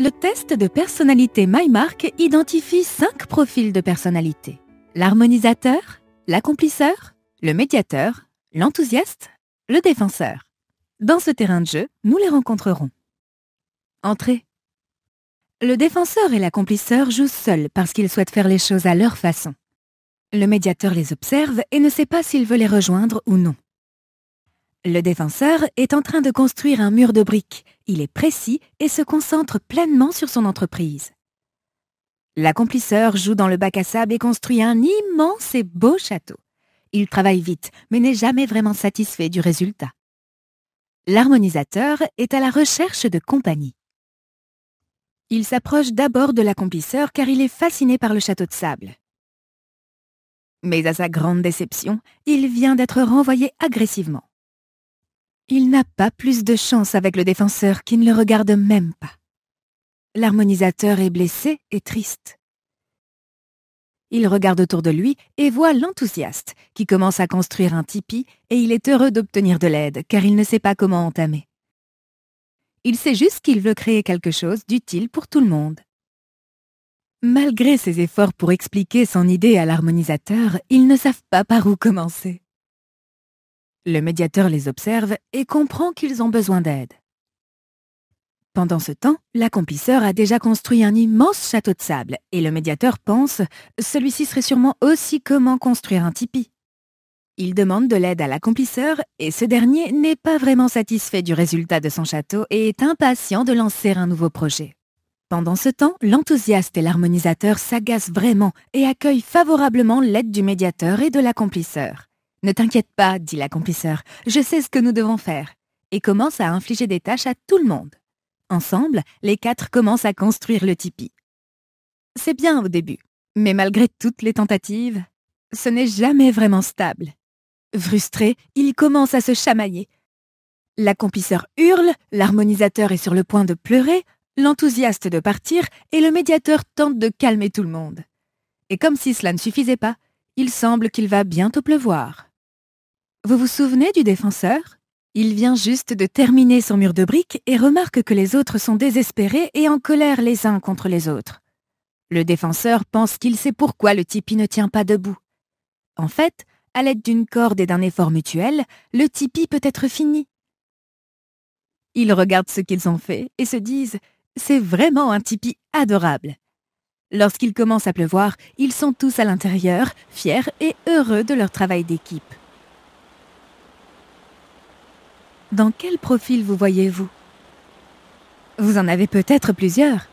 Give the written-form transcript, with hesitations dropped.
Le test de personnalité MyMark identifie 5 profils de personnalité. L'harmonisateur, l'accomplisseur, le médiateur, l'enthousiaste, le défenseur. Dans ce terrain de jeu, nous les rencontrerons. Entrée. Le défenseur et l'accomplisseur jouent seuls parce qu'ils souhaitent faire les choses à leur façon. Le médiateur les observe et ne sait pas s'il veut les rejoindre ou non. Le défenseur est en train de construire un mur de briques. Il est précis et se concentre pleinement sur son entreprise. L'accomplisseur joue dans le bac à sable et construit un immense et beau château. Il travaille vite, mais n'est jamais vraiment satisfait du résultat. L'harmonisateur est à la recherche de compagnie. Il s'approche d'abord de l'accomplisseur car il est fasciné par le château de sable. Mais à sa grande déception, il vient d'être renvoyé agressivement. Il n'a pas plus de chance avec le défenseur qui ne le regarde même pas. L'harmonisateur est blessé et triste. Il regarde autour de lui et voit l'enthousiaste qui commence à construire un tipi et il est heureux d'obtenir de l'aide car il ne sait pas comment entamer. Il sait juste qu'il veut créer quelque chose d'utile pour tout le monde. Malgré ses efforts pour expliquer son idée à l'harmonisateur, ils ne savent pas par où commencer. Le médiateur les observe et comprend qu'ils ont besoin d'aide. Pendant ce temps, l'accomplisseur a déjà construit un immense château de sable et le médiateur pense « celui-ci serait sûrement aussi comment construire un tipi ». Il demande de l'aide à l'accomplisseur et ce dernier n'est pas vraiment satisfait du résultat de son château et est impatient de lancer un nouveau projet. Pendant ce temps, l'enthousiaste et l'harmonisateur s'agacent vraiment et accueillent favorablement l'aide du médiateur et de l'accomplisseur. « Ne t'inquiète pas, dit l'accomplisseur, je sais ce que nous devons faire. » et commence à infliger des tâches à tout le monde. Ensemble, les 4 commencent à construire le tipi. C'est bien au début, mais malgré toutes les tentatives, ce n'est jamais vraiment stable. Frustré, il commence à se chamailler. L'accomplisseur hurle, l'harmonisateur est sur le point de pleurer, l'enthousiaste de partir et le médiateur tente de calmer tout le monde. Et comme si cela ne suffisait pas, il semble qu'il va bientôt pleuvoir. Vous vous souvenez du défenseur ? Il vient juste de terminer son mur de briques et remarque que les autres sont désespérés et en colère les uns contre les autres. Le défenseur pense qu'il sait pourquoi le tipi ne tient pas debout. En fait, à l'aide d'une corde et d'un effort mutuel, le tipi peut être fini. Ils regardent ce qu'ils ont fait et se disent « c'est vraiment un tipi adorable ». Lorsqu'il commence à pleuvoir, ils sont tous à l'intérieur, fiers et heureux de leur travail d'équipe. Dans quel profil vous voyez-vous ? Vous en avez peut-être plusieurs.